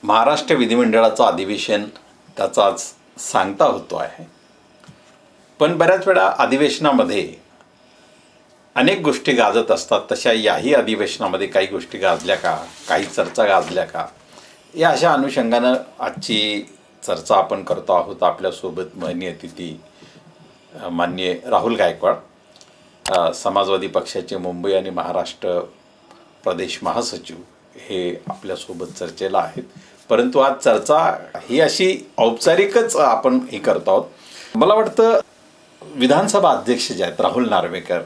महाराष्ट्र विधिमंडळाचं अधिवेशन त्याचा आज सांगता होतो आहे. पण बऱ्याच वेळा अधिवेशनामध्ये अनेक गोष्टी गाजत असतात. तशा याही अधिवेशनामध्ये काही गोष्टी गाजल्या का, काही चर्चा गाजल्या का, या अशा अनुषंगानं आजची चर्चा आपण करतो आहोत. आपल्यासोबत माननीय अतिथी माननीय राहुल गायकवाड, समाजवादी पक्षाचे मुंबई आणि महाराष्ट्र प्रदेश महासचिव, हे आपल्यासोबत चर्चेला आहेत. परंतु आज चर्चा ही अशी औपचारिकच आपण हे करतो आहोत. मला वाटतं विधानसभा अध्यक्ष जे आहेत राहुल नार्वेकर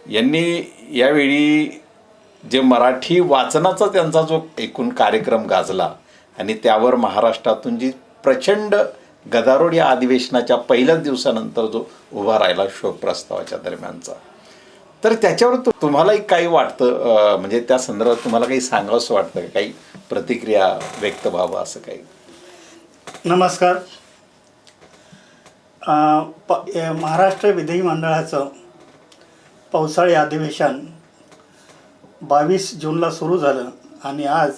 यांनी यावेळी जे मराठी वाचनाचा त्यांचा जो एकूण कार्यक्रम गाजला आणि त्यावर महाराष्ट्रातून जी प्रचंड गदारोळ या अधिवेशनाच्या पहिल्याच दिवसानंतर जो उभा राहिला शोक प्रस्तावाच्या दरम्यानचा, तर त्याच्यावर तुम्हालाही काही वाटतं, म्हणजे त्या संदर्भात तुम्हाला काही सांगावंसं वाटतं का, काही प्रतिक्रिया व्यक्त व्हावं असं काही? नमस्कार. महाराष्ट्र विधिमंडळाचं पावसाळी अधिवेशन 22 जूनला सुरू झालं आणि आज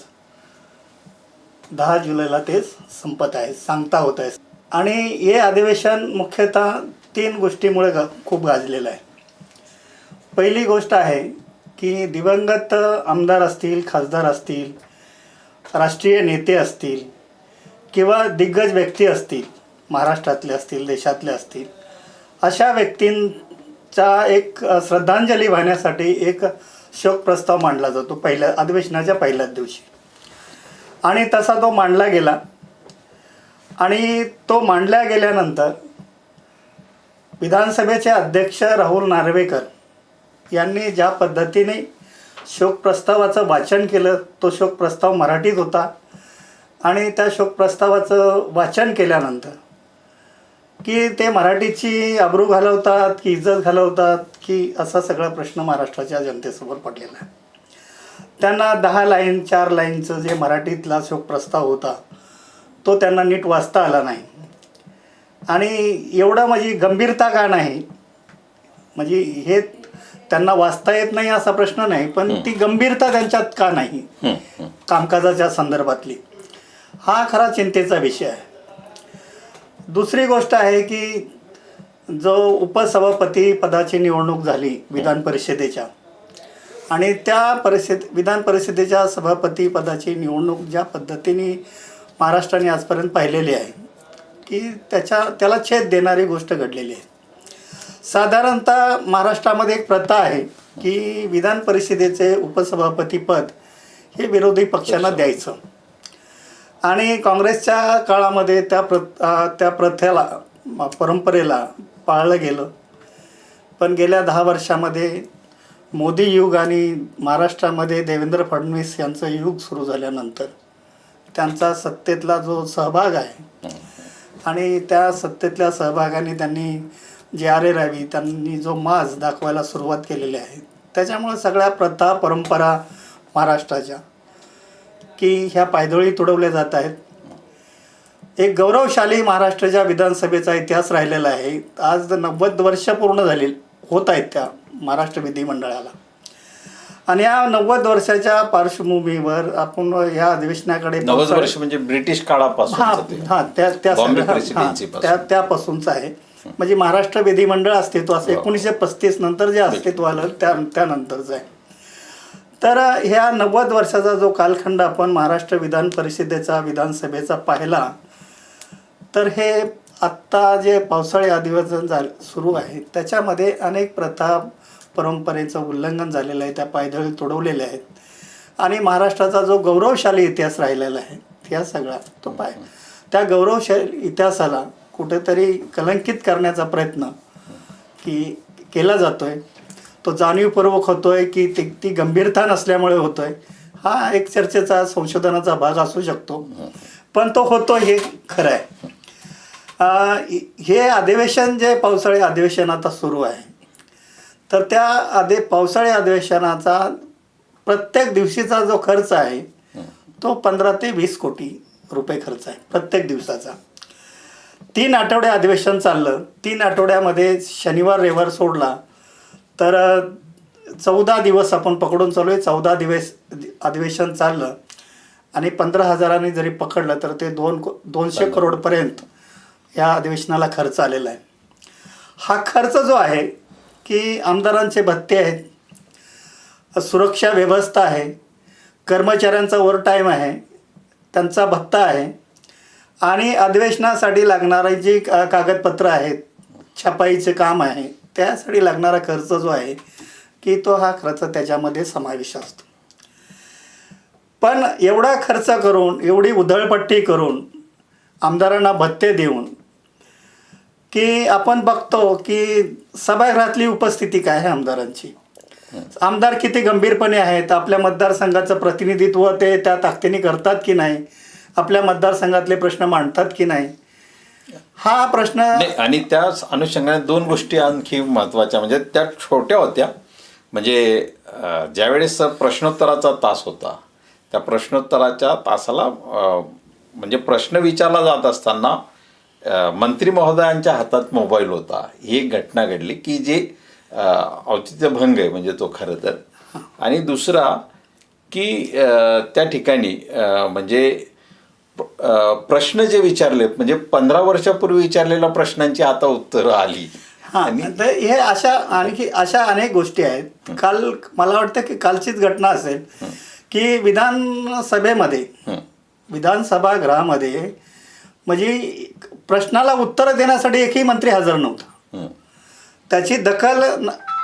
10 जुलैला ते संपत आहे, सांगता होत आहे. आणि हे अधिवेशन मुख्यतः 3 गोष्टीमुळे खूप गाजलेलं आहे. पहिली गोष्ट आहे की दिवंगत आमदार असतील, खासदार असतील, राष्ट्रीय नेते असतील किंवा दिग्गज व्यक्ती असतील, महाराष्ट्रातले असतील, देशातले असतील, अशा व्यक्तींचा एक श्रद्धांजली वाहण्यासाठी एक शोक प्रस्ताव मांडला जातो अधिवेशनाच्या पहिल्याच दिवशी. आणि तसा तो मांडला गेला. आणि तो मांडल्या गेल्यानंतर विधानसभेचे अध्यक्ष राहुल नार्वेकर यांनी ज्या पद्धतीने शोक प्रस्तावाचं वाचन केलं, तो शोक प्रस्ताव मराठीत होता. आणि त्या शोक प्रस्तावाचं वाचन केल्यानंतर की ते मराठीची आबरू घालवतात की इज्जत घालवतात की असा सगळा प्रश्न महाराष्ट्राच्या जनतेसमोर पडलेला आहे. त्यांना 10 लाईन 4 लाईनचं जे मराठीतला शोक प्रस्ताव होता तो त्यांना नीट वाचता आला नाही. आणि एवढं म्हणजे गंभीरता का नाही, म्हणजे हे त्यांना वाचता येत नाही असा प्रश्न नाही, पण ती गंभीरता त्यांच्यात का नाही कामकाजाच्या संदर्भातली, हा खरा चिंतेचा विषय आहे. दुसरी गोष्ट आहे की जो उपसभापती पदाची निवडणूक झाली विधान परिषदेच्या, आणि त्या विधान परिषदेच्या सभापती पदाची निवडणूक ज्या पद्धतीने महाराष्ट्राने आजपर्यंत पाहिलेली आहे की त्याला छेद देणारी गोष्ट घडलेली आहे. साधारणतः महाराष्ट्रामध्ये एक प्रथा आहे की विधान परिषदेचे उपसभापती पद हे विरोधी पक्षांना द्यायचं. आणि काँग्रेसच्या काळामध्ये त्या प्रथेला, परंपरेला पाळलं गेलं. पण गेल्या 10 वर्षामध्ये मोदी युग आणि महाराष्ट्रामध्ये देवेंद्र फडणवीस यांचं युग सुरू झाल्यानंतर त्यांचा सत्तेतला जो सहभाग आहे आणि त्या सत्तेतल्या सहभागाने त्यांनी जे रावी त्यांनी जो माज दाखवायला सुरुवात केलेली आहे, त्याच्यामुळे सगळ्या प्रथा परंपरा महाराष्ट्राच्या की ह्या पायदळी तुडवल्या जात आहेत. एक गौरवशाली महाराष्ट्राच्या विधानसभेचा इतिहास राहिलेला आहे. आज 90 वर्ष पूर्ण होत आहेत त्या महाराष्ट्र विधिमंडळाला. आणि या 90 वर्षाच्या पार्श्वभूमीवर आपण या अधिवेशनाकडे 90 वर्ष म्हणजे ब्रिटिश काळापासून त्यापासूनच आहे. म्हणजे महाराष्ट्र विधिमंडळ अस्तित्वाचं 1935 नंतर जे अस्तित्व आलं त्यानंतरच आहे. तर ह्या 90 वर्षाचा जो कालखंड आपण महाराष्ट्र विधान परिषदेचा, विधानसभेचा पाहिला, तर हे आत्ता जे पावसाळी अधिवेशन सुरू आहे त्याच्यामध्ये अनेक प्रथा परंपरेचं उल्लंघन झालेलं आहे, त्या पायदळी तुडवलेल्या आहेत. आणि महाराष्ट्राचा जो गौरवशाली इतिहास राहिलेला आहे या सगळा तो त्या गौरवशाली इतिहासाला कुठेतरी कलंकित करण्याचा प्रयत्न केला जातोय. तो जाणीवपूर्वक होतोय की ती गंभीरता नसल्यामुळे होतोय, हा एक चर्चेचा, संशोधनाचा भाग असू शकतो, पण तो होतो हे खरं आहे. हे अधिवेशन जे पावसाळी अधिवेशन आता सुरू आहे, तर त्या पावसाळी अधिवेशनाचा प्रत्येक दिवशीचा जो खर्च आहे तो 15 ते 20 कोटी रुपये खर्च आहे प्रत्येक दिवसाचा. 3 आठवडे अधिवेशन चाललं. 3 आठवड्यामध्ये शनिवार रविवार सोडला तर 14 दिवस आपण पकडून चालू आहे. 14 दिवस अधिवेशन चाललं आणि 15,000 जरी पकडलं तर ते 200 करोडपर्यंत या अधिवेशनाला खर्च आलेला आहे. हा खर्च जो आहे की आमदारांचे भत्ते आहेत, सुरक्षा व्यवस्था आहे, कर्मचाऱ्यांचा ओव्हरटाईम आहे, त्यांचा भत्ता आहे आणि अधिवेशनासाठी लागणारी जी कागदपत्रं आहेत, छपाईचे काम आहे, त्यासाठी लागणारा खर्च जो आहे की तो हा खर्च त्याच्यामध्ये समावेश असतो. पण एवढा खर्च करून, एवढी उधळपट्टी करून, आमदारांना भत्ते देऊन की आपण बघतो की सभागृहातली उपस्थिती काय आहे आमदारांची. आमदार किती गंभीरपणे आहेत, आपल्या मतदारसंघाचं प्रतिनिधित्व ते त्या ताकदीने करतात की नाही, आपल्या मतदारसंघातले प्रश्न मांडतात की नाही, हा प्रश्न. आणि त्या अनुषंगाने 2 गोष्टी आणखी महत्त्वाच्या, म्हणजे त्या छोट्या होत्या. म्हणजे ज्यावेळेस प्रश्नोत्तराचा तास होता, त्या प्रश्नोत्तराच्या तासाला म्हणजे प्रश्न विचारला जात असताना मंत्री महोदयांच्या हातात मोबाईल होता. ही एक घटना घडली की जे औचित्यभंग आहे म्हणजे तो खरं तर. आणि दुसरा की त्या ठिकाणी म्हणजे प्रश्न जे विचारलेत म्हणजे 15 वर्षापूर्वी विचारलेल्या प्रश्नांची आता उत्तरं आली. हां, तर हे अशा अनेक गोष्टी आहेत. काल मला वाटतं की कालचीच घटना असेल की विधानसभागृहामध्ये म्हणजे प्रश्नाला उत्तर देण्यासाठी एकही मंत्री हजर नव्हता. त्याची दखल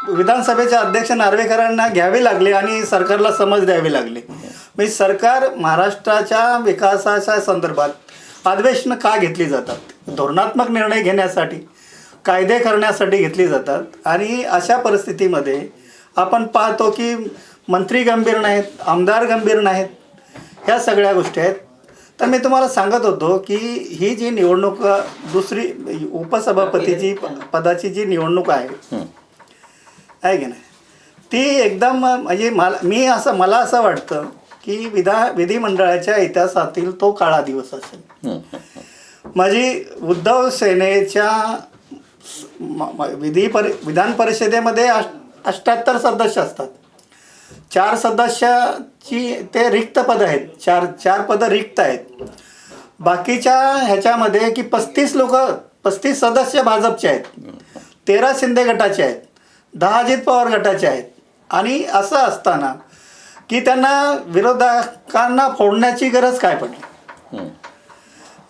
विधानसभेच्या अध्यक्ष नार्वेकरांना घ्यावी लागली आणि सरकारला समज द्यावी लागली. म्हणजे सरकार महाराष्ट्राच्या विकासाच्या संदर्भात अधिवेशनं का घेतली जातात? धोरणात्मक निर्णय घेण्यासाठी, कायदे करण्यासाठी घेतली जातात. आणि अशा परिस्थितीमध्ये आपण पाहतो की मंत्री गंभीर नाहीत, आमदार गंभीर नाहीत, ह्या सगळ्या गोष्टी आहेत. तर मी तुम्हाला सांगत होतो की ही जी निवडणूक, दुसरी उपसभापतीची पदाची जी निवडणूक आहे की नाही, ती एकदम म्हणजे मला असं वाटतं की विधिमंडळाच्या इतिहासातील तो काळा दिवस असेल. म्हणजे उद्धव सेनेच्या विधान परिषदेमध्ये 78 सदस्य असतात. 4 सदस्याची ते रिक्त पद आहेत, चार पदं रिक्त आहेत. बाकीच्या ह्याच्यामध्ये की 35 सदस्य भाजपचे आहेत, 13 शिंदे गटाचे आहेत, 10 अजित पवार गटाचे आहेत. आणि असं असताना की त्यांना विरोधकांना फोडण्याची गरज काय पडली?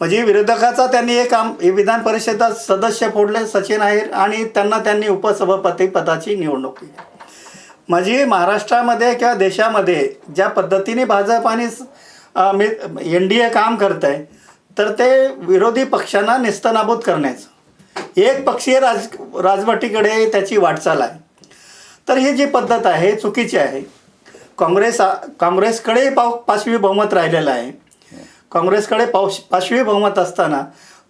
म्हणजे विरोधकाचा त्यांनी एक विधान परिषदेत सदस्य फोडले, सचिन अहिर, आणि त्यांनी उपसभापती पदाची निवडणूक केली. म्हणजे महाराष्ट्रामध्ये किंवा देशामध्ये ज्या पद्धतीने भाजप आणि NDA काम करत आहे, तर ते विरोधी पक्षांना नेस्तनाबूत करण्याचं एक पक्षीय राजवटीकडे त्याची वाटचाल आहे. तर ही जी पद्धत आहे चुकीची आहे. काँग्रेसकडे 5वी बहुमत राहिलेलं आहे. काँग्रेसकडे 5वी बहुमत असताना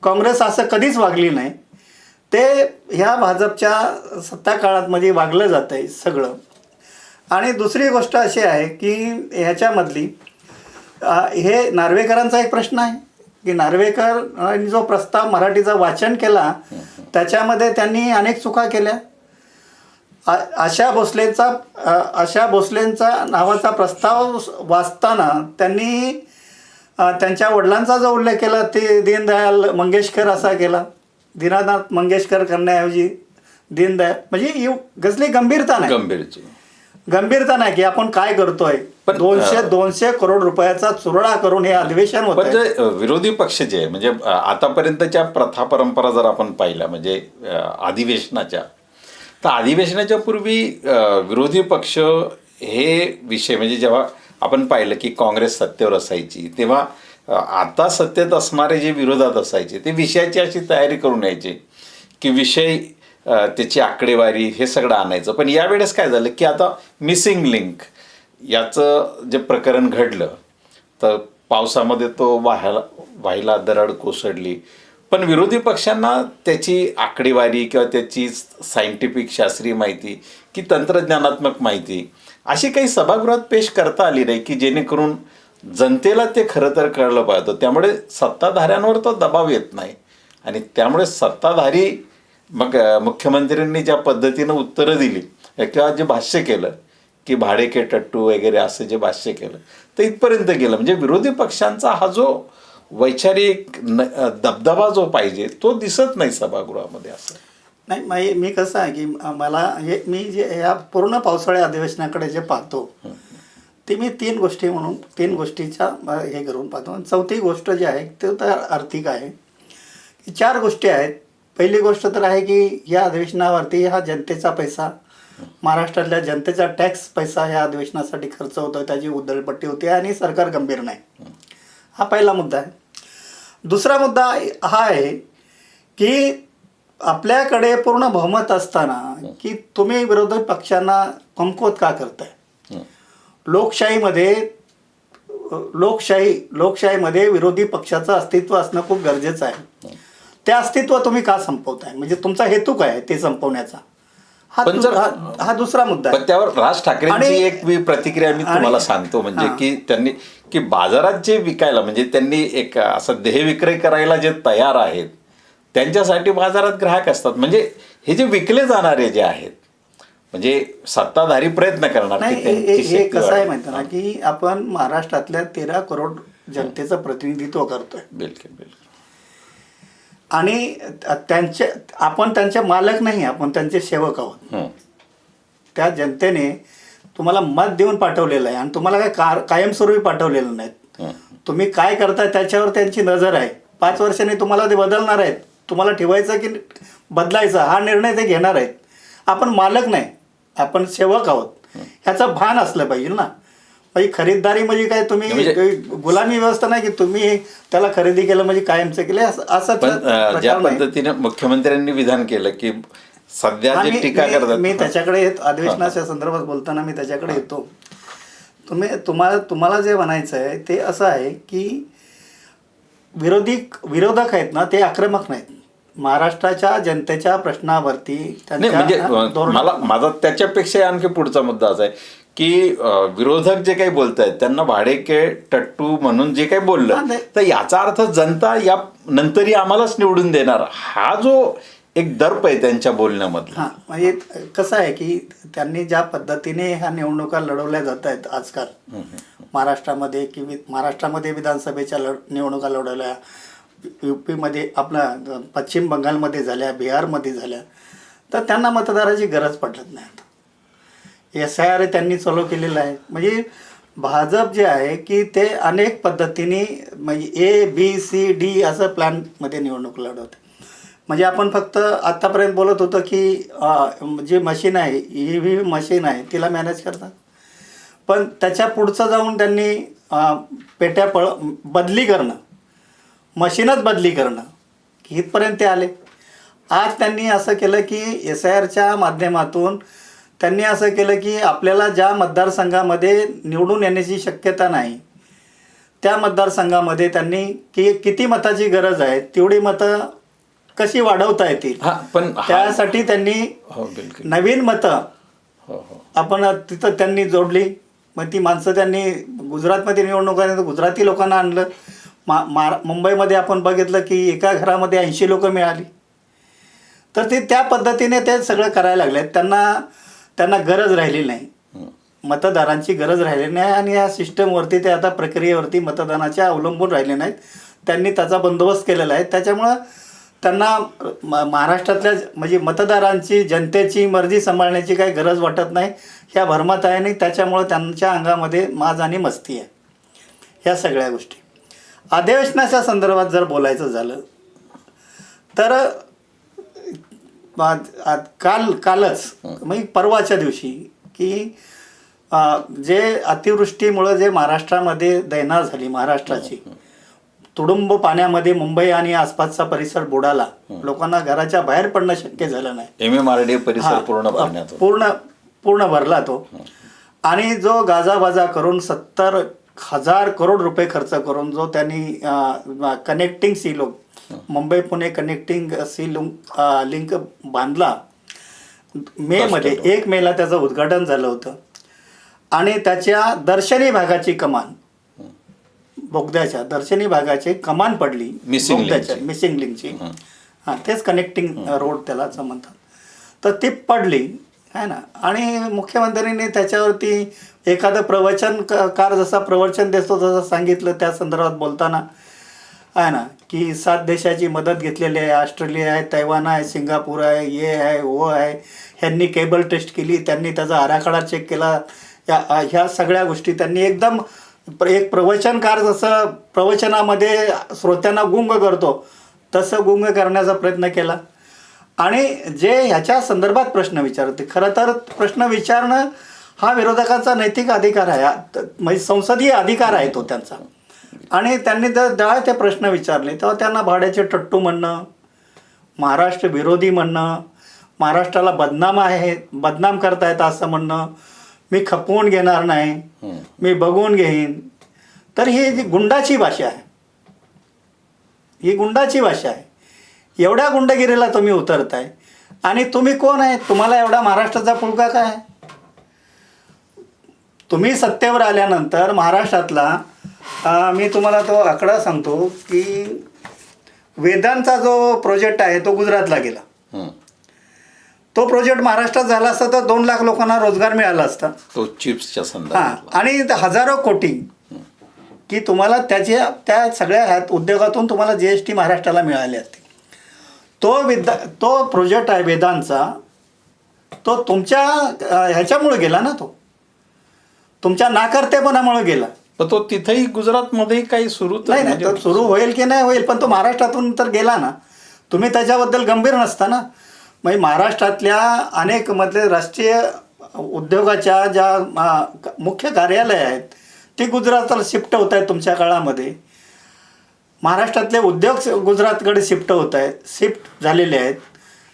काँग्रेस असं कधीच वागली नाही. ते ह्या भाजपच्या सत्ता काळात मध्ये वागलं जातं आहे सगळं. आणि दुसरी गोष्ट अशी आहे की ह्याच्यामधली हे नार्वेकरांचा एक प्रश्न आहे की नार्वेकरांनी जो प्रस्ताव मराठीचा वाचन केला त्याच्यामध्ये त्यांनी अनेक चुका केल्या. आशा भोसलेंचा नावाचा प्रस्ताव वाचताना त्यांनी त्यांच्या वडिलांचा जो उल्लेख केला ते दीनदयाल मंगेशकर असा केला. दीनानाथ मंगेशकर करण्याऐवजी दीनदयाल. म्हणजे कसली गंभीरता नाही की आपण काय करतोय. 200 करोड रुपयाचा चुरडा करून हे अधिवेशन होतं. पण विरोधी पक्ष जे म्हणजे आतापर्यंतच्या प्रथा परंपरा जर आपण पाहिल्या म्हणजे अधिवेशनाच्या, तर अधिवेशनाच्या पूर्वी विरोधी पक्ष हे विषय म्हणजे जेव्हा आपण पाहिलं की काँग्रेस सत्तेवर असायची तेव्हा आता सत्तेत असणारे जे विरोधात असायचे ते विषयाची अशी तयारी करून यायचे की विषय त्याची आकडेवारी हे सगळं आणायचं. पण यावेळेस काय झालं की आता मिसिंग लिंक याचं जे प्रकरण घडलं तर पावसामध्ये तो वाहिला दरड कोसळली. पण विरोधी पक्षांना त्याची आकडेवारी किंवा त्याची सायंटिफिक शास्त्रीय माहिती की तंत्रज्ञानात्मक माहिती अशी काही सभागृहात पेश करता आली नाही की जेणेकरून जनतेला ते खरं तर कळलं पाहिजे. त्यामुळे सत्ताधाऱ्यांवर तो दबाव येत नाही आणि त्यामुळे की भाडेके टट्टू वगैरे असं जे भाष्य केलं तर इथपर्यंत गेलं. म्हणजे विरोधी पक्षांचा हा जो वैचारिक दबदबा जो पाहिजे तो दिसत नाही सभागृहामध्ये. असं नाही, मी कसं आहे की मला मी जे या पूर्ण पावसाळ्या अधिवेशनाकडे जे पाहतो ते मी तीन गोष्टीच्या हे करून पाहतो. आणि चौथी गोष्ट जी आहे ते तर आर्थिक आहे. की 4 गोष्टी आहेत. पहिली गोष्ट तर आहे की या अधिवेशनावरती हा जनतेचा पैसा, महाराष्ट्रातल्या जनतेचा टॅक्स पैसा या अधिवेशनासाठी खर्च होतो, त्याची उधळपट्टी होती आणि सरकार गंभीर नाही. हा पहिला मुद्दा आहे. दुसरा मुद्दा हा आहे की आपल्याकडे पूर्ण बहुमत असताना की तुम्ही विरोधी पक्षांना कमकुवत का करताय. लोकशाहीमध्ये विरोधी पक्षाचं अस्तित्व असणं खूप गरजेचं आहे. ते अस्तित्व तुम्ही का संपवताय, म्हणजे तुमचा हेतू काय आहे ते संपवण्याचा, हा दुसरा मुद्दा आहे. पण त्यावर राज ठाकरेंची एक प्रतिक्रिया मी तुम्हाला सांगतो. म्हणजे की त्यांनी की बाजारात जे विकायला, म्हणजे त्यांनी एक असं देह विक्रय करायला जे तयार आहेत त्यांच्यासाठी बाजारात ग्राहक असतात. म्हणजे हे जे विकले जाणारे जे आहेत, म्हणजे सत्ताधारी प्रयत्न करणार. हे कसं आहे माहिती ना की आपण महाराष्ट्रातल्या 13 करोड जनतेचं प्रतिनिधित्व करतोय. बिलकुल बिलकुल. आणि आपण त्यांचे मालक नाही, आपण त्यांचे सेवक आहोत. त्या जनतेने तुम्हाला मत देऊन पाठवलेलं आहे आणि तुम्हाला काय कायमस्वरूपी पाठवलेलं नाहीत. तुम्ही काय करताय त्याच्यावर त्यांची नजर आहे. 5 वर्षांनी तुम्हाला ते बदलणार आहेत. तुम्हाला ठेवायचं की बदलायचं हा निर्णय ते घेणार आहेत. आपण मालक नाही, आपण सेवक आहोत. ह्याचं भान असलं पाहिजे ना. म्हणजे खरीददारी म्हणजे काय, तुम्ही गुलामी व्यवस्था नाही की तुम्ही त्याला खरेदी केलं म्हणजे कायमचं केलं असं. ज्या पद्धतीने मुख्यमंत्र्यांनी विधान केलं की सध्या जे टीका करतात, मी त्याच्याकडे अधिवेशनाच्या संदर्भात बोलताना मी त्याच्याकडे येतो. तुम्हाला जे म्हणायचं आहे ते असं आहे की विरोधक आहेत ना ते आक्रमक नाहीत. महाराष्ट्राच्या जनतेच्या प्रश्नावरती म्हणजे मला माझा त्याच्यापेक्षा आणखी पुढचा मुद्दा असा आहे की विरोधक जे काही बोलत आहेत त्यांना भाडेके टट्टू म्हणून जे काही बोललं तर याचा अर्थ जनता या नंतरही आम्हालाच निवडून देणार, हा जो एक दर्प आहे त्यांच्या बोलण्यामधला. म्हणजे कसं आहे की त्यांनी ज्या पद्धतीने ह्या निवडणुका लढवल्या जात आहेत आजकाल महाराष्ट्रामध्ये विधानसभेच्या निवडणुका लढवल्या, UP-मध्ये आपला पश्चिम बंगालमध्ये झाल्या, बिहारमध्ये झाल्या, तर त्यांना मतदाराची गरज पडत नाही. आता SIR त्यांनी चालू केलेलं आहे. म्हणजे भाजप जे आहे की ते अनेक पद्धतीने म्हणजे ABCD असं प्लॅनमध्ये निवडणूक लढवते. म्हणजे आपण फक्त आत्तापर्यंत बोलत होतो की जे मशीन आहे, EV मशीन आहे तिला मॅनेज करतात, पण त्याच्या पुढचं जाऊन त्यांनी पेट्या बदली करणं, मशीनच बदली करणं इथपर्यंत ते आले. आज त्यांनी असं केलं की SIRच्या माध्यमातून त्यांनी असं केलं की आपल्याला ज्या मतदारसंघामध्ये निवडून येण्याची शक्यता नाही त्या मतदारसंघामध्ये त्यांनी किती मताची गरज आहे तेवढी मतं कशी वाढवता येतील त्यासाठी त्यांनी नवीन मतं आपण तिथं त्यांनी जोडली. मग ती माणसं त्यांनी गुजरातमध्ये निवडणुका गुजराती लोकांना आणलं. मुंबईमध्ये आपण बघितलं की एका घरामध्ये 80 लोक मिळाली. तर ते त्या पद्धतीने ते सगळं करायला लागले. त्यांना गरज राहिली नाही, मतदारांची गरज राहिली नाही आणि या सिस्टमवरती ते आता प्रक्रियेवरती मतदानाच्या अवलंबून राहिले नाहीत. त्यांनी त्याचा बंदोबस्त केलेला आहे. त्याच्यामुळं त्यांना महाराष्ट्रातल्या म्हणजे मतदारांची जनतेची मर्जी सांभाळण्याची काही गरज वाटत नाही. ह्या भरमत आहे आणि त्याच्यामुळं त्यांच्या अंगामध्ये माज आणि मस्ती आहे. ह्या सगळ्या गोष्टी अधिवेशनाच्या संदर्भात जर बोलायचं झालं तर कालच म्हणजे परवाच्या दिवशी की जे अतिवृष्टीमुळं जे महाराष्ट्रामध्ये दैना झाली, महाराष्ट्राची तुडुंब पाण्यामध्ये मुंबई आणि आसपासचा परिसर बुडाला. लोकांना घराच्या बाहेर पडणं शक्य झालं नाही. MMRD परिसर पूर्ण भरला तो. आणि जो गाजाबाजा करून 70,000 करोड रुपये खर्च करून जो त्यांनी connecting sea Mumbai Pune connecting sea link बांधला मेमध्ये, 1 मेला त्याचं उद्घाटन झालं होतं. आणि त्याच्या दर्शनी भागाची कमान, बोगद्याच्या दर्शनी भागाची कमान पडली मिसिंग लिंकची. तेच कनेक्टिंग रोड त्याला म्हणतात. तर ती पडली आहे ना. आणि मुख्यमंत्र्यांनी त्याच्यावरती एखादं कार जसा प्रवचन देतो तसं सांगितलं त्या संदर्भात बोलताना, आहे ना, की 7 देशाची मदत घेतलेली आहे. ऑस्ट्रेलिया आहे, तैवान आहे, सिंगापूर आहे, ये आहे, वो आहे. ह्यांनी केबल टेस्ट केली, त्यांनी त्याचा आराखडा चेक केला. ह्या सगळ्या गोष्टी त्यांनी एकदम एक प्रवचनकार जसं प्रवचनामध्ये श्रोत्यांना गुंग करतो तसं गुंग करण्याचा प्रयत्न केला. आणि जे ह्याच्या संदर्भात प्रश्न विचारते, खरं तर प्रश्न विचारणं हा विरोधकांचा नैतिक अधिकार आहे, म्हणजे संसदीय अधिकार आहे तो त्यांचा. आणि त्यांनी जेव्हा ते प्रश्न विचारले तेव्हा त्यांना भाड्याचे टट्टू म्हणणं, महाराष्ट्र विरोधी म्हणणं, महाराष्ट्राला बदनाम करता येतं असं म्हणणं, मी खपवून घेणार नाही, मी बघून घेईन. तर ही जी गुंडाची भाषा आहे, ही गुंडाची भाषा आहे. एवढ्या गुंडगिरीला तुम्ही उतरताय आणि तुम्ही कोण आहे? तुम्हाला एवढा महाराष्ट्राचा पुळका काय? तुम्ही सत्तेवर आल्यानंतर महाराष्ट्रातला मी तुम्हाला तो आकडा सांगतो की वेदांचा जो प्रोजेक्ट आहे तो गुजरातला गेला. तो प्रोजेक्ट महाराष्ट्रात झाला असता तर 2 लाख लोकांना रोजगार मिळाला असता. तो चिप्सच्या संदर्भात. आणि हजारो कोटी की तुम्हाला त्या सगळ्या उद्योगातून तुम्हाला GST महाराष्ट्राला मिळाले असते. तो प्रोजेक्ट आहे वेदांचा, तो तुमच्या ह्याच्यामुळे गेला ना, तो तुमच्या नाकर्तेपणामुळे गेला. पण तो तिथेही गुजरातमध्येही काही सुरू नाही, तो सुरू होईल की नाही होईल, पण तो महाराष्ट्रातून तर गेला ना. तुम्ही त्याच्याबद्दल गंभीर नसता ना. म्हणजे महाराष्ट्रातल्या अनेक मधले राष्ट्रीय उद्योगाच्या ज्या मुख्य कार्यालय आहेत ती गुजरातला शिफ्ट होत आहेत तुमच्या काळामध्ये. महाराष्ट्रातले उद्योग गुजरातकडे शिफ्ट झालेले आहेत.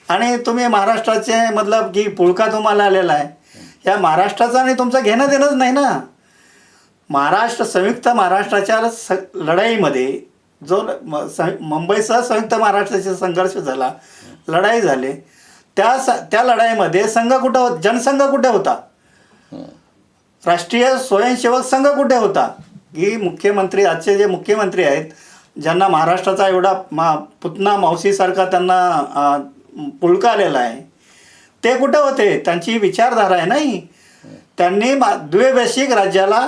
आणि तुम्ही महाराष्ट्राचे मतलब की पुळका तुम्हाला आलेला आहे. या महाराष्ट्राचं आणि तुमचं घेणं देणंच नाही ना. संयुक्त महाराष्ट्राच्या लढाईमध्ये जो मुंबईसह संयुक्त महाराष्ट्राचा संघर्ष झाला, लढाई झाली, त्या लढाईमध्ये जनसंघ कुठे होता? राष्ट्रीय स्वयंसेवक संघ कुठे होता? की मुख्यमंत्री, आजचे जे मुख्यमंत्री आहेत ज्यांना महाराष्ट्राचा एवढा पुतना मावशीसारखा त्यांना पुळका आलेला आहे, ते कुठे होते? त्यांची विचारधारा आहे नाही. त्यांनी द्विभाषिक राज्याला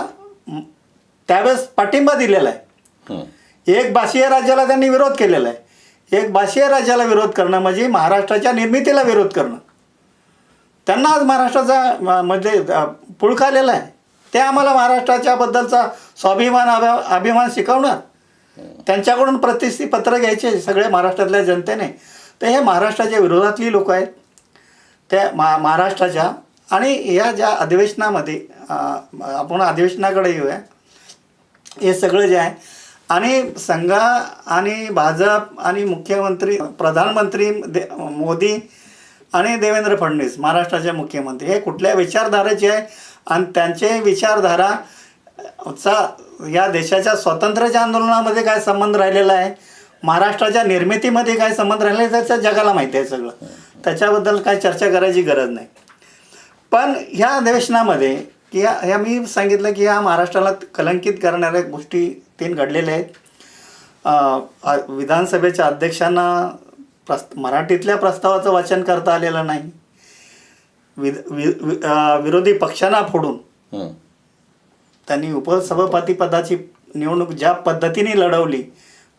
त्यावेळेस पाठिंबा दिलेला आहे. एक भाषीय राज्याला त्यांनी विरोध केलेला आहे. एक भाषीय राज्याला विरोध करणं म्हणजे महाराष्ट्राच्या निर्मितीला विरोध करणं. त्यांना आज महाराष्ट्राचा म्हणजे पुळका आलेला आहे. ते आम्हाला महाराष्ट्राच्या बद्दलचा अभिमान शिकवणार. त्यांच्याकडून प्रतिष्ठीपत्र घ्यायचे सगळे महाराष्ट्रातल्या जनतेने. तर हे महाराष्ट्राच्या विरोधातली लोक आहेत. त्या महाराष्ट्राच्या आणि या ज्या अधिवेशनामध्ये आपण अधिवेशनाकडे येऊया. हे सगळं जे आहे आणि संघ आणि भाजप आणि प्रधानमंत्री मोदी आणि देवेंद्र फडणवीस महाराष्ट्राचे मुख्यमंत्री हे कुठल्या विचारधारेचे आहे आणि त्यांचे विचारधाराचा या देशाच्या स्वातंत्र्याच्या आंदोलनामध्ये काय संबंध राहिलेला आहे, महाराष्ट्राच्या निर्मितीमध्ये काय संबंध राहिलेला आहे, त्याच्या जगाला माहिती आहे सगळं. त्याच्याबद्दल काय चर्चा करायची गरज नाही. पण ह्या अधिवेशनामध्ये की ह्या मी सांगितलं की ह्या महाराष्ट्राला कलंकित करणाऱ्या गोष्टी 3 घडलेल्या आहेत. विधानसभेच्या अध्यक्षांना मराठीतल्या प्रस्तावाचं वाचन करता आलेलं नाही. विरोधी पक्षांना फोडून त्यांनी उपसभापती पदाची निवडणूक ज्या पद्धतीने लढवली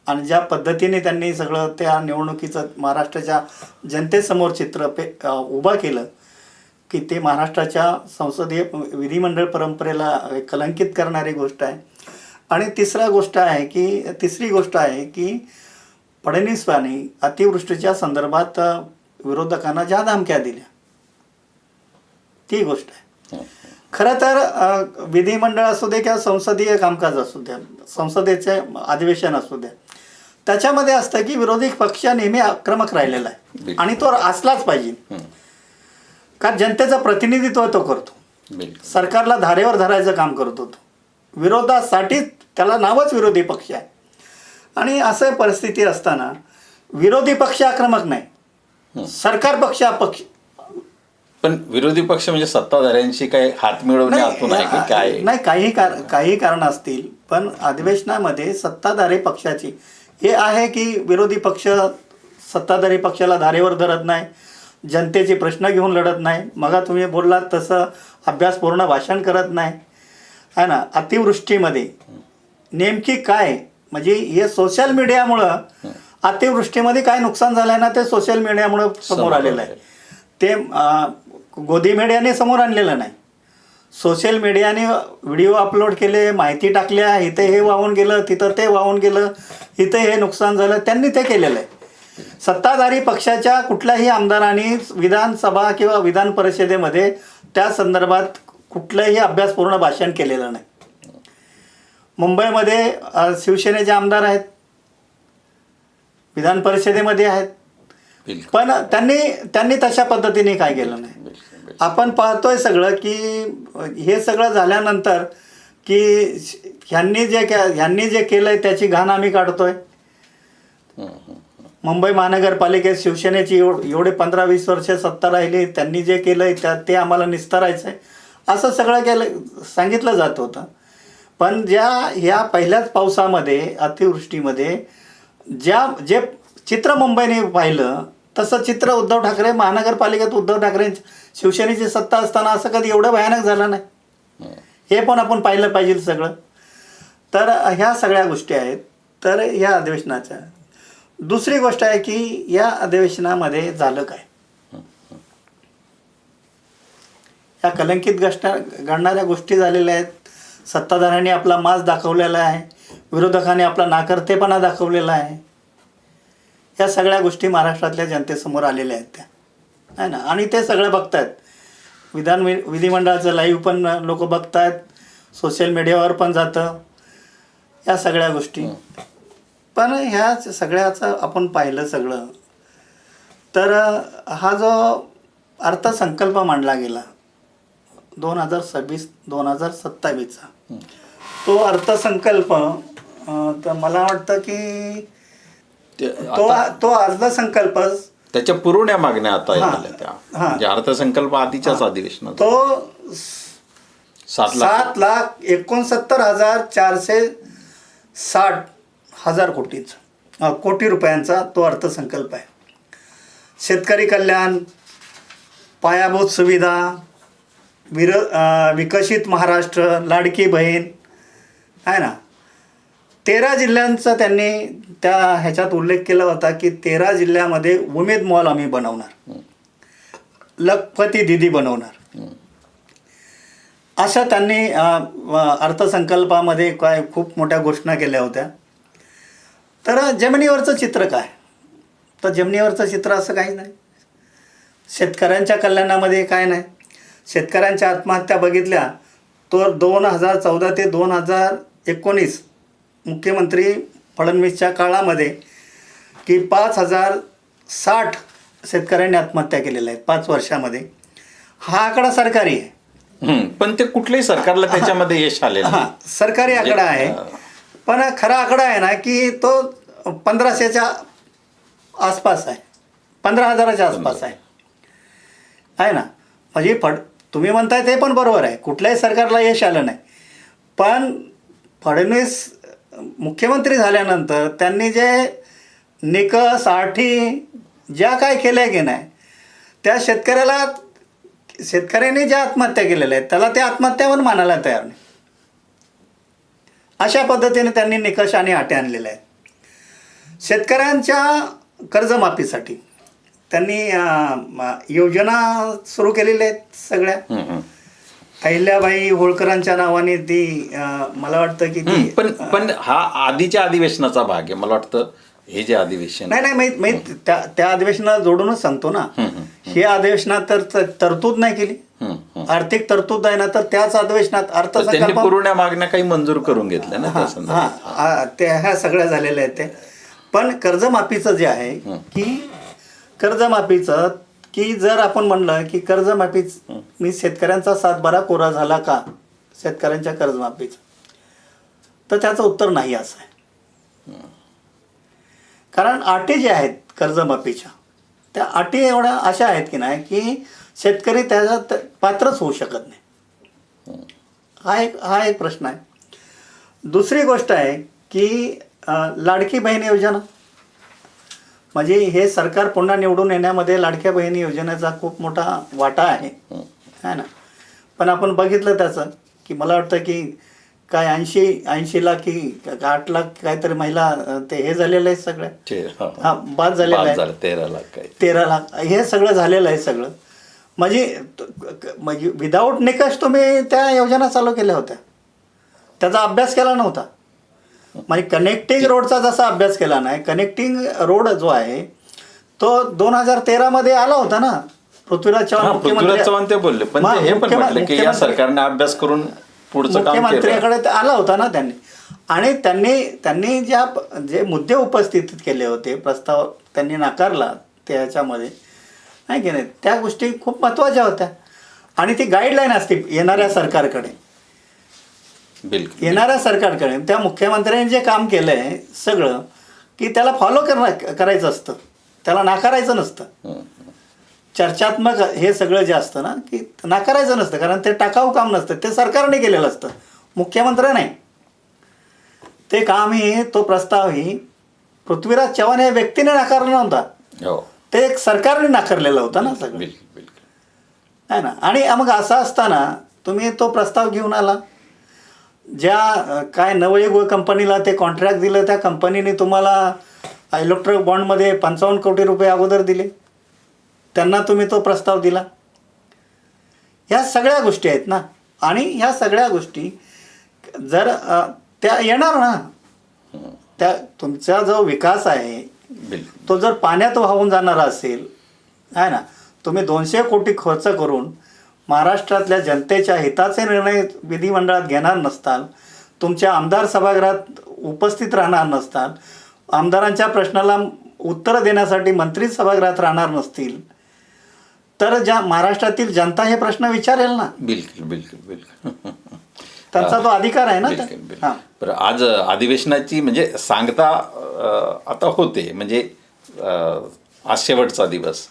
आणि ज्या पद्धतीने त्यांनी सगळं त्या निवडणुकीचं महाराष्ट्राच्या जनतेसमोर चित्र उभं केलं की ते महाराष्ट्राच्या संसदीय विधिमंडळ परंपरेला कलंकित करणारी गोष्ट आहे. आणि तिसरी गोष्ट आहे की फडणवीसांनी अतिवृष्टीच्या संदर्भात विरोधकांना ज्या धमक्या दिल्या ती गोष्ट आहे. खरं तर विधिमंडळ असू दे किंवा संसदीय कामकाज असू द्या, संसदेचे अधिवेशन असू द्या, त्याच्यामध्ये असतं की विरोधी पक्ष नेहमी आक्रमक राहिलेला आहे आणि तो असलाच पाहिजे. कारण जनतेचं प्रतिनिधित्व तो करतो, सरकारला धारेवर धरायचं काम करतो. तो विरोधासाठी त्याला नावच विरोधी पक्ष आहे. आणि असं परिस्थिती असताना विरोधी पक्ष आक्रमक नाही, सरकार पक्ष अपक्ष. पण विरोधी पक्ष म्हणजे सत्ताधाऱ्यांशी काही हात मिळवण्यातून आहे की काय? नाही, काही कारण असतील. पण अधिवेशनामध्ये सत्ताधारी पक्षाची हे आहे की विरोधी पक्ष सत्ताधारी पक्षाला धारेवर धरत नाही, जनतेचे प्रश्न घेऊन लढत नाही. मग तुम्ही बोललात तसं अभ्यासपूर्ण भाषण करत नाही आहे ना. अतिवृष्टीमध्ये नेमकी काय म्हणजे हे सोशल मीडियामुळं अतिवृष्टीमध्ये काय नुकसान झालं आहे ना ते सोशल मीडियामुळं समोर आलेलं आहे. ते गोदी मीडियाने समोर आणलेलं नाही. सोशल मीडियाने व्हिडिओ अपलोड केले, माहिती टाकल्या, इथे हे वाहून गेलं, तिथं ते वाहून गेलं, इथे हे नुकसान झालं, त्यांनी ते केलेलं आहे. सत्ताधारी पक्षाच्या कुठल्याही आमदारांनी विधानसभा किंवा विधान परिषदेमध्ये त्या संदर्भात कुठलंही अभ्यासपूर्ण भाषण केलेलं नाही. मुंबईमध्ये शिवसेनेचे आमदार आहेत, विधान परिषदेमध्ये आहेत, पण त्यांनी तशा पद्धतीने काय केलं नाही. आपण पाहतोय सगळं की हे सगळं झाल्यानंतर की ह्यांनी जे केलंय त्याची घाण आम्ही काढतोय. मुंबई महानगरपालिकेत शिवसेनेची एवढे 15-20 वर्ष सत्ता राहिली, त्यांनी जे केलंय ते आम्हाला निस्तरायचं आहे असं सगळं सांगितलं जात होतं. पण ह्या पहिल्याच पावसामध्ये अतिवृष्टीमध्ये जे चित्र मुंबईने पाहिलं तसं चित्र उद्धव ठाकरे महानगरपालिकेत उद्धव ठाकरे शिवसेनेची सत्ता असताना असं कधी एवढं भयानक झालं नाही. हे पण आपण पाहिलं पाहिजे सगळं. तर ह्या सगळ्या गोष्टी आहेत. तर ह्या अधिवेशनाच्या दुसरी गोष्ट आहे की या अधिवेशनामध्ये झालं काय, या कलंकित घडणाऱ्या गोष्टी झालेल्या आहेत. सत्ताधाऱ्यांनी आपला माज दाखवलेला आहे, विरोधकांनी आपला नाकर्तेपणा दाखवलेला आहे. या सगळ्या गोष्टी महाराष्ट्रातल्या जनतेसमोर आलेल्या आहेत त्या आहे ना. आणि ते सगळं बघतायत. विधिमंडळाचं लाईव्ह पण लोक बघतायत, सोशल मीडियावर पण जातं या सगळ्या गोष्टी. पण ह्या सगळ्याचं आपण पाहिलं सगळं तर हा जो अर्थसंकल्प मांडला गेला 2026-2027चा तो अर्थसंकल्प तर मला वाटतं की तो अर्थसंकल्प त्याच्या पुरवण्या मागण्या आता झाल्या त्या म्हणजे अर्थसंकल्प आधीच्याच अधिवेशनात तो 7,69,460 कोटी रुपयांचा तो अर्थसंकल्प आहे. शेतकरी कल्याण, पायाभूत सुविधा, विकसित महाराष्ट्र, लाडकी बहीण आहे ना. 13 जिल्ह्यांचा त्यांनी त्या ह्याच्यात उल्लेख केला होता की 13 जिल्ह्यामध्ये उमेद मॉल आम्ही बनवणार, लखपती दिदी बनवणार, अशा त्यांनी अर्थसंकल्पामध्ये काय खूप मोठ्या घोषणा केल्या होत्या. तर जमिनीवरचं चित्र काय, तर जमिनीवरचं चित्र असं काही नाही. शेतकऱ्यांच्या कल्याणामध्ये काय नाही. शेतकऱ्यांच्या आत्महत्या बघितल्या तर 2014 ते 2019 मुख्यमंत्री फडणवीसच्या काळामध्ये की 5,060 शेतकऱ्यांनी आत्महत्या केलेल्या आहेत 5 वर्षामध्ये. हा आकडा सरकारी आहे. पण ते कुठल्याही सरकारला त्याच्यामध्ये यश आले. सरकारी आकडा आहे, पण खरा आकडा आहे ना की तो 1500च्या आसपास आहे, 15,000च्या आसपास आहे ना. म्हणजे तुम्ही म्हणताय ते पण बरोबर आहे, कुठल्याही सरकारला यश आलं नाही. पण फडणवीस मुख्यमंत्री झाल्यानंतर त्यांनी जे निकष अटी ज्या काय केल्या की नाही त्या शेतकऱ्यांनी ज्या आत्महत्या केलेल्या आहेत त्याला त्या आत्महत्यावर मानायला तयार नाही. अशा पद्धतीने त्यांनी निकष आणि अटी आणलेल्या आहेत. शेतकऱ्यांच्या कर्जमाफीसाठी त्यांनी योजना सुरू केलेल्या आहेत सगळ्या. अहिल्याबाई होळकरांच्या नावाने ती मला वाटतं की ती पण हा आधीच्या अधिवेशनाचा भाग आहे मला वाटतं. हे जे अधिवेशन नाही त्या अधिवेशनाला जोडूनच सांगतो ना. हे अधिवेशनात तर तरतूद नाही केली, आर्थिक तरतूद आहे ना, तर त्याच अधिवेशनात अर्थसंकल्प पुरवण्या मागण्या काही मंजूर करून घेतल्या ना त्या ह्या सगळ्या झालेल्या आहेत. ते पण कर्जमाफीचं जे आहे की कर्जमाफीचं की जर आपण म्हणलं की कर्जमाफी मी शेतकऱ्यांचा सातबारा कोरा झाला का शेतकऱ्यांच्या कर्जमाफीचं, तर त्याचं उत्तर नाही असं आहे. कारण अटी ज्या आहेत कर्जमाफीच्या त्या अटी एवढ्या अशा आहेत की नाही की शेतकरी त्याच्यात पात्रच होऊ शकत नाही. हा एक प्रश्न आहे. दुसरी गोष्ट आहे की लाडकी बहीण योजना म्हणजे हे सरकार पुन्हा निवडून येण्यामध्ये लाडक्या बहिणी योजनेचा खूप मोठा वाटा आहे है ना. पण आपण बघितलं त्याचं की मला वाटतं की काय 80 लाख की 8 लाख काहीतरी महिला ते हे झालेलं आहे सगळं. हां, बाद झालेलं आहे. 13 लाख काय 13 लाख हे सगळं झालेलं आहे सगळं. म्हणजे विदाऊट निकष तुम्ही त्या योजना चालू केल्या होत्या, त्याचा अभ्यास केला नव्हता. म्हणजे कनेक्टिंग रोडचा जसा अभ्यास केला नाही, कनेक्टिंग रोड जो आहे तो 2013 मध्ये आला होता ना. पृथ्वीराज चव्हाण ते बोलले, पण हे पण म्हटलं की या सरकारने अभ्यास करून पुढचं काम केलं. मुख्यमंत्र्याकडे आला होता ना त्यांनी. आणि त्यांनी जे मुद्दे उपस्थित केले होते, प्रस्ताव त्यांनी नाकारला त्याच्यामध्ये, नाही की नाही, त्या गोष्टी खूप महत्त्वाच्या होत्या. आणि ती गाईडलाईन असते येणाऱ्या सरकारकडे, येणाऱ्या सरकारकडे. त्या मुख्यमंत्र्यांनी जे काम केलं आहे सगळं की त्याला फॉलो करायचं असतं, त्याला नाकारायचं नसतं. चर्चात्मक हे सगळं जे असतं ना की नाकारायचं नसतं, कारण ते टाकाऊ काम नसतं, ते सरकारने केलेलं असतं, मुख्यमंत्री नाही. ते कामही, तो प्रस्तावही पृथ्वीराज चव्हाण या व्यक्तीने नाकारला नव्हता, ते एक सरकारने नाकारलेला होता ना सगळं, आहे ना. आणि मग असं असताना तुम्ही तो प्रस्ताव घेऊन आला. ज्या काय नवयुग कंपनीला ते कॉन्ट्रॅक्ट दिलं, त्या कंपनीने तुम्हाला इलेक्ट्रिक बॉन्डमध्ये 55 कोटी रुपये अगोदर दिले, त्यांना तुम्ही तो प्रस्ताव दिला. ह्या सगळ्या गोष्टी आहेत ना. आणि ह्या सगळ्या गोष्टी जर त्या येणार ना, त्या तुमचा जो विकास आहे तो जर पाण्यात वाहून जाणारा असेल, आहे ना, तुम्ही 200 कोटी खर्च करून महाराष्ट्रातल्या जनतेच्या हिताचे निर्णय विधिमंडळात घेणार नसताल, तुमच्या आमदार सभागृहात उपस्थित राहणार नसताल, आमदारांच्या प्रश्नाला उत्तरं देण्यासाठी मंत्री सभागृहात राहणार नसतील, तर ज्या महाराष्ट्रातील जनता हे प्रश्न विचारेल ना. बिलकुल त्यांचा तो अधिकार आहे ना. बरं, आज अधिवेशनाची म्हणजे सांगता आता होते, म्हणजे आज शेवटचा दिवस.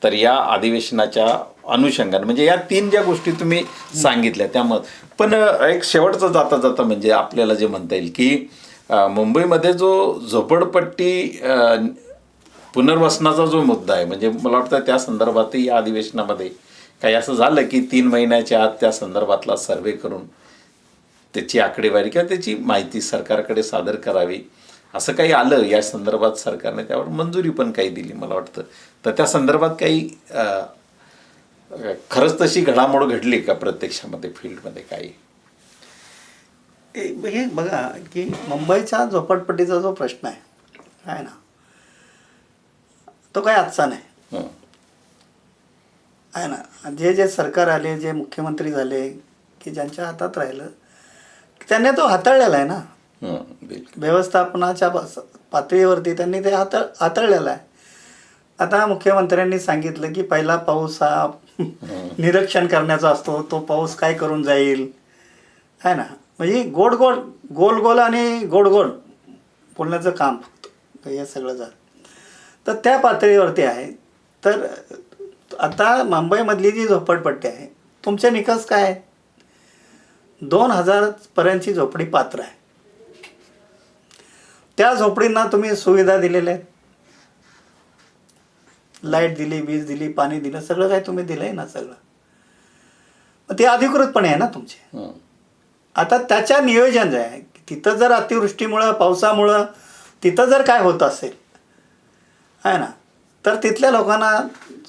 तर या अधिवेशनाच्या अनुषंगाने म्हणजे या 3 ज्या गोष्टी तुम्ही सांगितल्या त्यामध्ये, पण एक शेवटचं जाता जाता म्हणजे आपल्याला जे म्हणता येईल की मुंबईमध्ये जो झोपडपट्टी पुनर्वसनाचा जो मुद्दा आहे, म्हणजे मला वाटतं त्या संदर्भातही या अधिवेशनामध्ये काही असं झालं की 3 महिन्याच्या आत त्या संदर्भातला सर्वे करून त्याची आकडेवारी किंवा त्याची माहिती सरकारकडे सादर करावी, असं काही आलं या संदर्भात. सरकारने त्यावर मंजुरी पण काही दिली मला वाटतं. तर त्या संदर्भात काही खरंच तशी घडामोड घडली का प्रत्यक्षामध्ये, फील्डमध्ये काही? हे बघा की मुंबईचा झोपडपट्टीचा जो प्रश्न आहे ना, तो काही आजचा नाही, आहे ना. जे सरकार आले, जे मुख्यमंत्री झाले की ज्यांच्या हातात राहिलं त्यांनी तो हाताळलेला आहे ना. व्यवस्थापनाच्या पातळीवरती त्यांनी ते हाताळलेलं आहे. आता मुख्यमंत्र्यांनी सांगितलं की पहिला पाऊस हा निरीक्षण करण्याचा असतो, तो पाऊस काय करून जाईल, आहे ना. म्हणजे गोल गोल आणि गोड बोलण्याचं काम फक्त हे सगळं झालं. तर त्या पातळीवरती आहे. तर आता मुंबईमधली जी झोपडपट्टी आहे, तुमचे निकष काय आहे? 2000 पर्यंतची झोपडी पात्र आहे. त्या झोपडींना तुम्ही सुविधा दिलेल्या आहेत, लाईट दिली, वीज दिली, पाणी दिलं, सगळं काय तुम्ही दिलंय ना सगळं. मग ते अधिकृतपणे आहे ना तुमचे. आता त्याच्या नियोजन जे आहे, तिथं जर अतिवृष्टीमुळं, पावसामुळं तिथं जर काय होत असेल, आहे ना, तर तिथल्या लोकांना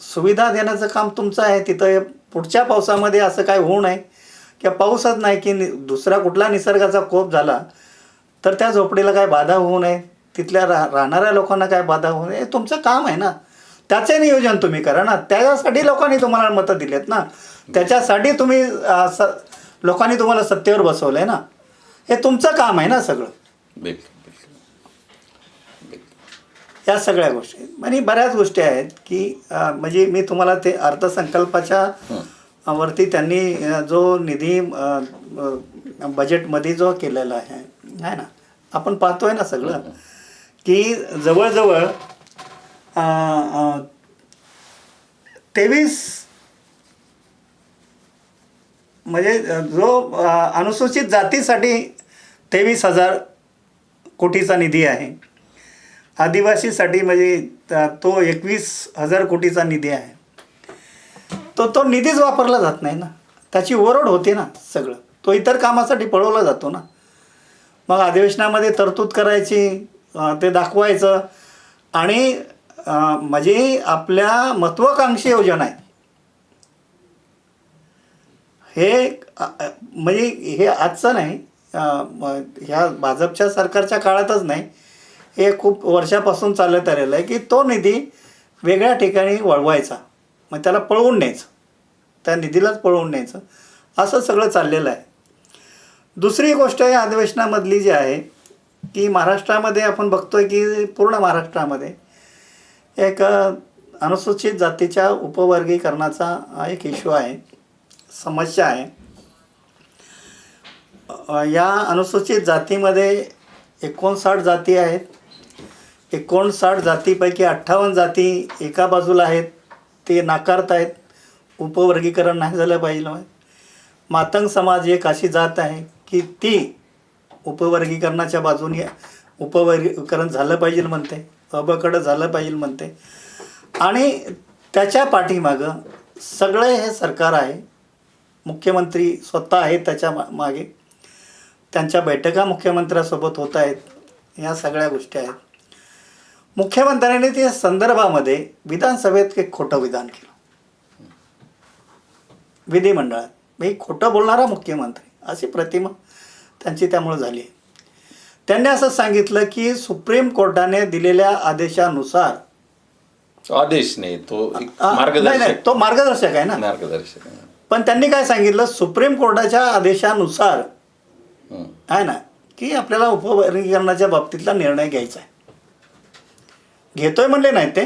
सुविधा देण्याचं काम तुमचं आहे. तिथं पुढच्या पावसामध्ये असं काय होऊ नये किंवा पाऊसच नाही की दुसरा कुठला निसर्गाचा कोप झाला तर त्या झोपडीला काय बाधा होऊ नये, तिथल्या राहणाऱ्या लोकांना काय बाधा होऊ नये, हे तुमचं काम आहे ना. त्याचे नियोजन तुम्ही करा ना. त्याच्यासाठी लोकांनी तुम्हाला मतं दिलेत ना, त्याच्यासाठी तुम्ही लोकांनी तुम्हाला सत्तेवर बसवलं आहे ना. हे तुमचं काम आहे ना सगळं. या सगळ्या गोष्टी म्हणजे बऱ्याच गोष्टी आहेत की म्हणजे मी तुम्हाला ते अर्थसंकल्पाच्या वरती त्यांनी जो निधी बजेटमध्ये जो केलेला आहे ना, आपण पाहतोय ना सगळं की जवळजवळ 23 म्हणजे जो अनुसूचित जातीसाठी 23,000 कोटीचा निधी आहे आदिवासीसाठी म्हणजे तो 21,000 कोटीचा निधी आहे, तो निधीच वापरला जात नाही ना. त्याची ओरड होते ना सगळं, तो इतर कामासाठी पळवला जातो ना. मग अधिवेशनामध्ये तरतूद करायची, ते दाखवायचं आणि म्हणजे आपल्या महत्त्वाकांक्षी योजना आहे हे, म्हणजे हे आजचं नाही, ह्या भाजपच्या सरकारच्या काळातच नाही, हे खूप वर्षापासून चालत आलेलं आहे की तो निधी वेगळ्या ठिकाणी वळवायचा, मग त्याला पळवून न्यायचं, त्या निधीलाच पळवून न्यायचं, असं सगळं चाललेलं आहे. दुसरी गोष्ट या अधिवेशनामधली जी आहे की महाराष्ट्रामध्ये आपण बघतोय की पूर्ण महाराष्ट्रामध्ये एक अनुसूचित जातीच्या उपवर्गीकरणाचा एक इश्यू आहे, समस्या आहे. या अनुसूचित जातीमध्ये 59 जाती आहेत. 59 जातीपैकी 58 जाती एका बाजूला आहेत, ते नाकारत आहेत, उपवर्गीकरण नाही झालं पाहिजे. मातंग समाज एक अशी जात आहे की ती उपवर्गीकरणाच्या बाजूने उपवर्गीकरण झालं पाहिजे म्हणते, अबकडं झालं पाहिजे म्हणते. आणि त्याच्या पाठीमागं सगळं हे सरकार आहे, मुख्यमंत्री स्वतः आहेत त्याच्या मागे, त्यांच्या बैठका मुख्यमंत्र्यासोबत होत आहेत, या सगळ्या गोष्टी आहेत. मुख्यमंत्र्यांनी त्या संदर्भामध्ये विधानसभेत एक खोटं विधान केलं, विधिमंडळात. मी खोटं बोलणारा मुख्यमंत्री अशी प्रतिमा त्यांची त्यामुळे झाली. त्यांनी असं सांगितलं की सुप्रीम कोर्टाने दिलेल्या आदेशानुसार, आदेश नाही तो एक नाही मार्गदर्शक, तो मार्गदर्शक आहे ना, मार्गदर्शक. पण त्यांनी काय सांगितलं, सुप्रीम कोर्टाच्या आदेशानुसार आहे ना की आपल्याला उपवर्गीकरणाच्या बाबतीतला निर्णय घ्यायचा आहे. घेतोय म्हणले नाही, ते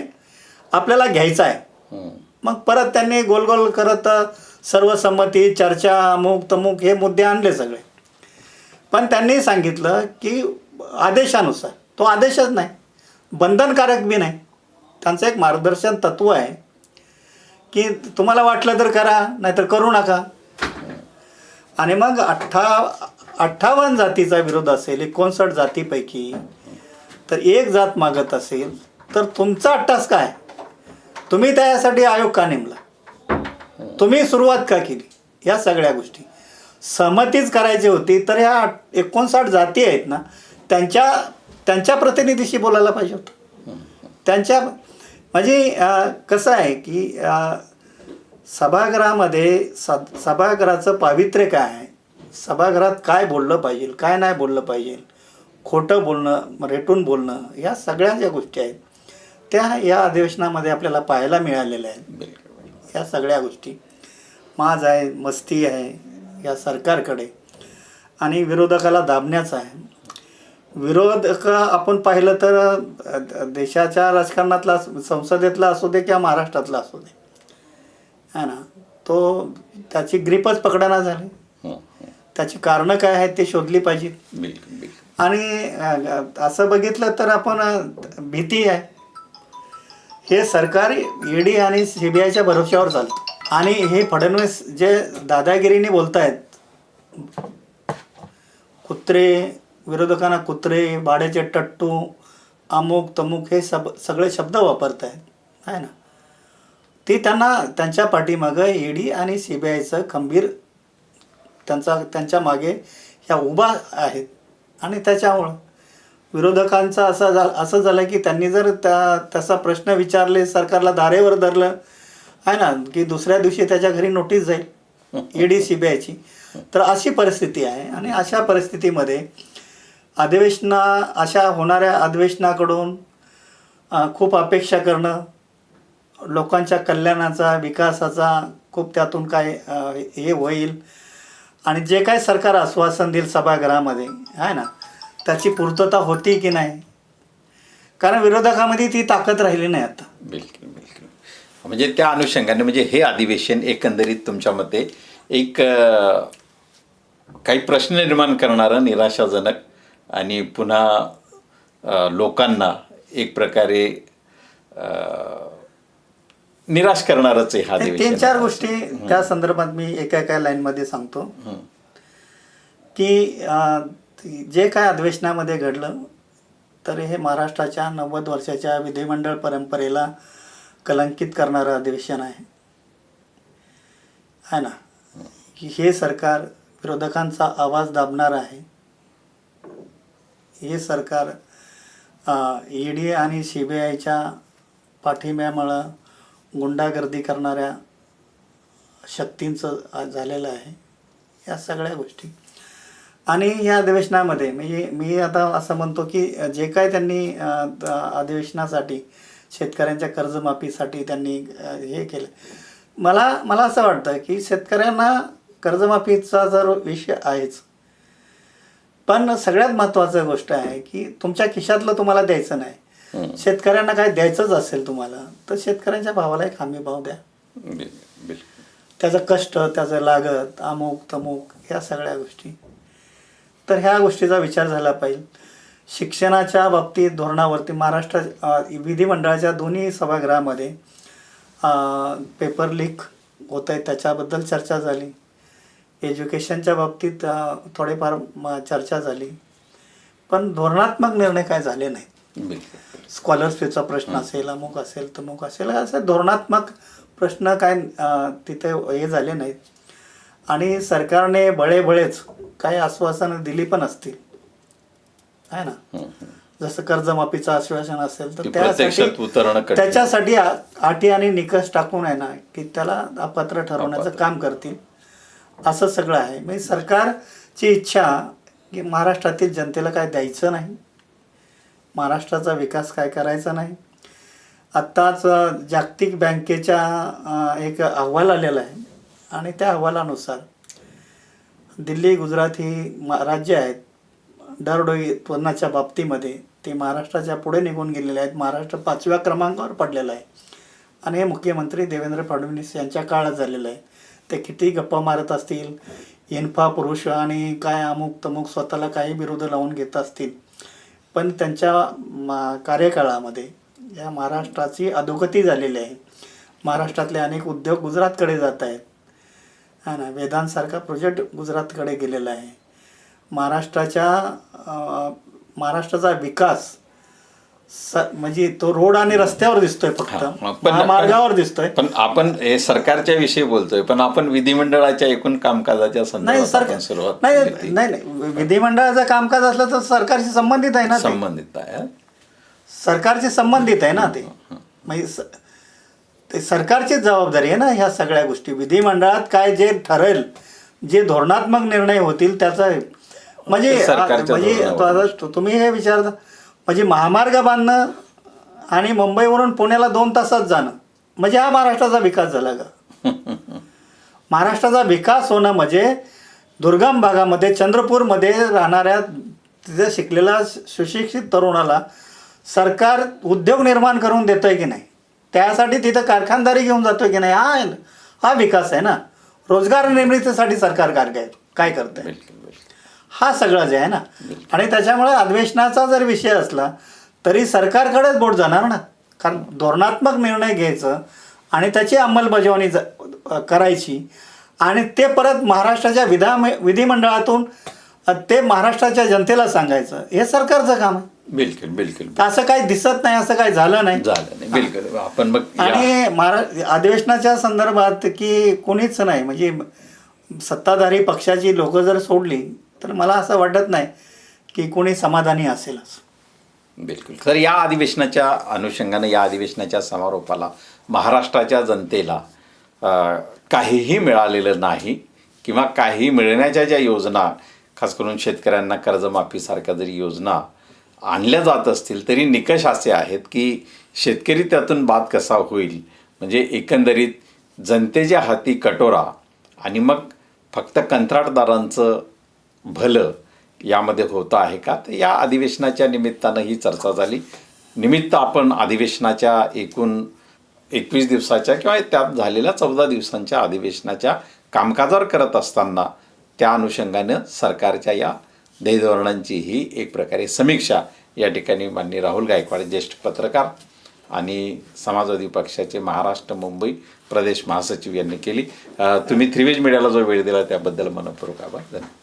आपल्याला घ्यायचा आहे. मग परत त्यांनी गोल गोल करत सर्वसंमती, चर्चा, अमुक तमुक हे मुद्दे आणले सगळे. पण त्यांनी सांगितलं की आदेशानुसार, तो आदेशच नाही, बंधनकारक बी नाही, त्यांचं एक मार्गदर्शन तत्त्व आहे की तुम्हाला वाटलं तर करा, नाहीतर करू नका. आणि मग 58 जातीचा विरोध असेल 59 जातीपैकी, तर एक जात मागत असेल तर तुमचा अट्टास काय, तुम्ही त्यासाठी आयोग का नेमला, तुम्ही सुरुवात का केली, या सगळ्या गोष्टी सहमतीच करायची होती. तर ह्या 59 जाती आहेत ना, त्यांच्या प्रतिनिधीशी बोलायला पाहिजे होतं. त्यांच्या म्हणजे कसं आहे की सभागृहामध्ये सभागृहाचं पावित्र्य काय आहे, सभागृहात काय बोललं पाहिजे, काय नाही बोललं पाहिजे, खोटं बोलणं, रेटून बोलणं, या सगळ्या ज्या गोष्टी आहेत त्या या अधिवेशनामध्ये आपल्याला पाहायला मिळालेल्या आहेत. या सगळ्या गोष्टी माज आहे, मस्ती आहे या सरकारकडे, आणि विरोधकाला दाबण्याचं आहे. विरोधक आपण पाहिलं तर देशाच्या राजकारणातला, संसदेतला असू दे किंवा महाराष्ट्रातला असू दे, है ना, तो त्याची ग्रीपच पकडना झाली. त्याची कारणं काय आहेत ते शोधली पाहिजेत. आणि असं बघितलं तर आपण भीती आहे, हे सरकार ईडी आणि CBIच्या भरोश्यावर चालतं. आणि हे फडणवीस जे दादागिरीने बोलत आहेत, कुत्रे, विरोधकांना कुत्रे, भाड्याचे टट्टू, अमुक तमुक, हे सगळे शब्द वापरत आहेत, आहे ना. ते त्यांच्या पाठीमागं ईडी आणि CBIचं खंबीर त्यांच्या मागे ह्या उभा आहेत. आणि त्याच्यामुळं विरोधकांचं असं झालं की त्यांनी जर तसा प्रश्न विचारले, सरकारला धारेवर धरलं, आहे ना, की दुसऱ्या दिवशी त्याच्या घरी नोटीस जाईल ईडी CBIची. तर अशी परिस्थिती आहे. आणि अशा परिस्थितीमध्ये अशा होणाऱ्या अधिवेशनाकडून खूप अपेक्षा करणं, लोकांच्या कल्याणाचा, विकासाचा खूप त्यातून काय हे होईल, आणि जे काय सरकार आश्वासन देईल सभागृहामध्ये, आहे ना, त्याची पूर्तता होती की नाही, कारण विरोधकामध्ये ती ताकद राहिली नाही आता. बिलकुल. म्हणजे त्या अनुषंगाने म्हणजे हे अधिवेशन एकंदरीत तुमच्या मते एक काही प्रश्न निर्माण करणारं, निराशाजनक आणि पुन्हा लोकांना एक प्रकारे निराश करणारच आहे हा अधिवेशन. 3-4 गोष्टी त्या संदर्भात मी एका लाईनमध्ये सांगतो की जे काय अधिवेशनामध्ये घडलं तर हे महाराष्ट्राच्या 90 वर्षाच्या विधिमंडळ परंपरेला कलंकित करणारं अधिवेशन आहे ना. की हे सरकार विरोधकांचा आवाज दाबणार आहे. हे सरकार ED आणि CBIच्या पाठिंब्यामुळं गुंडागर्दी करणाऱ्या शक्तींचं झालेलं आहे. या सगळ्या गोष्टी आणि या अधिवेशनामध्ये मी आता असं म्हणतो की जे काय त्यांनी अधिवेशनासाठी शेतकऱ्यांच्या कर्जमाफीसाठी त्यांनी हे केलं, मला असं वाटतं की शेतकऱ्यांना कर्जमाफीचा जर विषय आहेच, पण सगळ्यात महत्त्वाचं गोष्ट आहे की तुमच्या खिशातलं तुम्हाला द्यायचं नाही. शेतकऱ्यांना काय द्यायचंच असेल तुम्हाला तर शेतकऱ्यांच्या भावाला एक हमी भाव द्या. त्याचं कष्ट, त्याचं लागत, अमुक तमुक ह्या सगळ्या गोष्टी. तर ह्या गोष्टीचा विचार झाला पाहिजे. शिक्षणाच्या बाबतीत धोरणावरती महाराष्ट्र विधिमंडळाच्या दोन्ही सभागृहामध्ये पेपर लीक होत आहे त्याच्याबद्दल चर्चा झाली. एज्युकेशनच्या बाबतीत थोडेफार चर्चा झाली, पण धोरणात्मक निर्णय काय झाले नाहीत. स्कॉलरशिपचा प्रश्न असेल, अमुक असेल, तमुक असेल, असे धोरणात्मक प्रश्न काय तिथे हे झाले नाहीत. आणि सरकारने बळेबळेच काही आश्वासनं दिली पण असतील आहे ना. जसं कर्जमाफीचं आश्वासन असेल तर त्याच्यासाठी अटी आणि निकष टाकून आहे ना की त्याला अपात्र ठरवण्याचं काम करतील असं सगळं आहे. म्हणजे सरकारची इच्छा की महाराष्ट्रातील जनतेला काय द्यायचं नाही, महाराष्ट्राचा विकास काय करायचा नाही. आत्ताच जागतिक बँकेच्या एक अहवाल आलेला आहे आणि त्या अहवालानुसार दिल्ली, गुजरात ही राज्य आहेत दरडोई उत्पन्नाच्या बाबतीमध्ये ते महाराष्ट्राच्या पुढे निघून गेलेले आहेत. महाराष्ट्र 5व्या क्रमांकावर पडलेला आहे आणि हे मुख्यमंत्री देवेंद्र फडणवीस यांच्या काळात झालेलं आहे. ते किती गप्पा मारत असतील, इन्फा पुरुष आणि काय अमुक तमुक स्वतःला काही विरोध लावून घेत असतील, पण त्यांच्या कार्यकाळामध्ये या महाराष्ट्राची अधोगती झालेली आहे. महाराष्ट्रातले अनेक उद्योग गुजरातकडे जात आहेत हा ना. वेदांतसारखा प्रोजेक्ट गुजरातकडे गेलेला आहे. महाराष्ट्राचा विकास म्हणजे तो रोड आणि रस्त्यावर दिसतोय, फक्त महामार्गावर दिसतोय. पण आपण हे सरकारच्या विषयी बोलतोय, पण आपण विधिमंडळाच्या एकूण कामकाजाच्या संदर्भात सुरुवात नाही विधिमंडळाचं कामकाज असलं तर सरकारशी संबंधित आहे ना. संबंधित आहे, सरकारशी संबंधित आहे ना ते. म्हणजे ते सरकारचीच जबाबदारी आहे ना ह्या सगळ्या गोष्टी. विधिमंडळात काय जे ठरेल, जे धोरणात्मक निर्णय होतील त्याचा म्हणजे तुम्ही हे विचारता म्हणजे महामार्ग बांधणं आणि मुंबईवरून पुण्याला 2 तासात जाणं म्हणजे हा महाराष्ट्राचा विकास झाला का? महाराष्ट्राचा विकास होणं म्हणजे दुर्गम भागामध्ये चंद्रपूरमध्ये राहणाऱ्या तिथे शिकलेला सुशिक्षित तरुणाला सरकार उद्योग निर्माण करून देतोय की नाही, त्यासाठी तिथं कारखानदारी घेऊन जातोय की नाही, हा विकास आहे ना. रोजगार निर्मितीसाठी सरकार काय करतंय, हा सगळं जे आहे ना. आणि त्याच्यामुळे अधिवेशनाचा जर विषय असला तरी सरकारकडेच बोट जाणार ना, कारण धोरणात्मक निर्णय घ्यायचं आणि त्याची अंमलबजावणी करायची आणि ते परत महाराष्ट्राच्या विधिमंडळातून ते महाराष्ट्राच्या जनतेला सांगायचं, हे सरकारचं काम आहे. बिलकुल. असं काही दिसत नाही, असं काही झालं नाही. बिलकुल. आपण आणि अधिवेशनाच्या संदर्भात की कोणीच नाही म्हणजे सत्ताधारी पक्षाची लोक जर सोडली तर मला असं वाटत नाही की कोणी समाधानी असेलच. बिलकुल. तर या अधिवेशनाच्या अनुषंगानं, या अधिवेशनाच्या समारोपाला महाराष्ट्राच्या जनतेला काहीही मिळालेलं नाही किंवा काही मिळण्याच्या ज्या योजना, खास करून शेतकऱ्यांना कर्जमाफीसारख्या जरी योजना आणल्या जात असतील तरी निकष असे आहेत की शेतकरी त्यातून बाद कसा होईल, म्हणजे एकंदरीत जनतेच्या हाती कटोरा आणि मग फक्त कंत्राटदारांचं भलं यामध्ये होतं आहे का. तर या अधिवेशनाच्या निमित्तानं ही चर्चा झाली. निमित्त आपण अधिवेशनाच्या एकूण 21 दिवसाच्या किंवा त्यात झालेल्या 14 दिवसांच्या अधिवेशनाच्या कामकाजावर करत असताना त्या अनुषंगानं सरकारच्या या ध्येयधोरणांची ही एक प्रकारे समीक्षा या ठिकाणी माननीय राहुल गायकवाड, ज्येष्ठ पत्रकार आणि समाजवादी पक्षाचे महाराष्ट्र मुंबई प्रदेश महासचिव यांनी केली. तुम्ही थ्रीवेज मीडियाला जो वेळ दिला त्याबद्दल मनपूर्वक आभार. धन्यवाद.